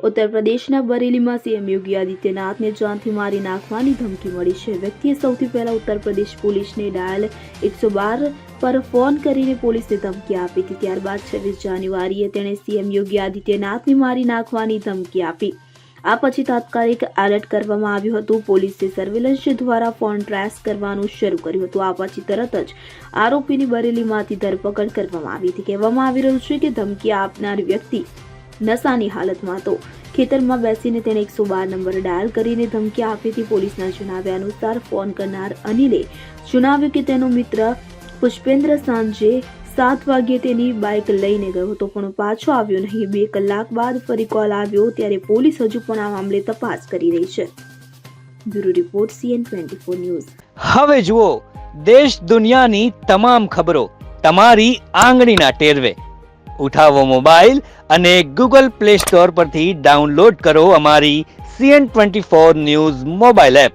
ઉત્તર પ્રદેશના બરેલીમાં સીએમ યોગી આદિત્યનાથને જાનથી મારી નાખવાની ધમકી મળી છે. વ્યક્તિએ સૌથી પહેલા ઉત્તર પ્રદેશ પોલીસને ડાયલ 112 પર ફોન કરીને પોલીસને ધમકી આપી હતી. ત્યારબાદ 26 જાન્યુઆરીએ તેણે સીએમ યોગી આદિત્યનાથને મારી નાખવાની ધમકી આપી. આ પછી તાત્કાલિક એલર્ટ કરવામાં આવ્યું હતું. પોલીસે સર્વેલન્સ દ્વારા ફોન ટ્રેસ કરવાનું શરૂ કર્યું હતું. આ પછી તરત જ આરોપીની બરેલીમાંથી ધરપકડ કરવામાં આવી હતી. કહેવામાં આવી રહ્યું છે કે ધમકી આપનાર વ્યક્તિ નશાની હાલતમાં હતો. ખેતરમાં બેસીને તેને 112 નંબર ડાયલ કરીને ધમકી આપી હતી. પોલીસના જણાવ્યા અનુસાર ફોન કરનાર અનિલે જણાવ્યું કે તેનો મિત્ર પુષ્પેન્દ્ર સાંજે 7 વાગ્યે તેની બાઇક લઈને ગયો હતો, પણ પાછો આવ્યો નહીં. 2 કલાક બાદ ફરી કોલ આવ્યો. ત્યારે પોલીસ હજુ પણ આ મામલે તપાસ કરી રહી છે. Bureau report CN24 news. હવે જુઓ દેશ દુનિયાની તમામ ખબરો તમારી આંગળીના ટેરવે. ઉઠાવો મોબાઈલ અને Google Play Store પરથી ડાઉનલોડ કરો અમારી CN24 ન્યૂઝ મોબાઈલ એપ.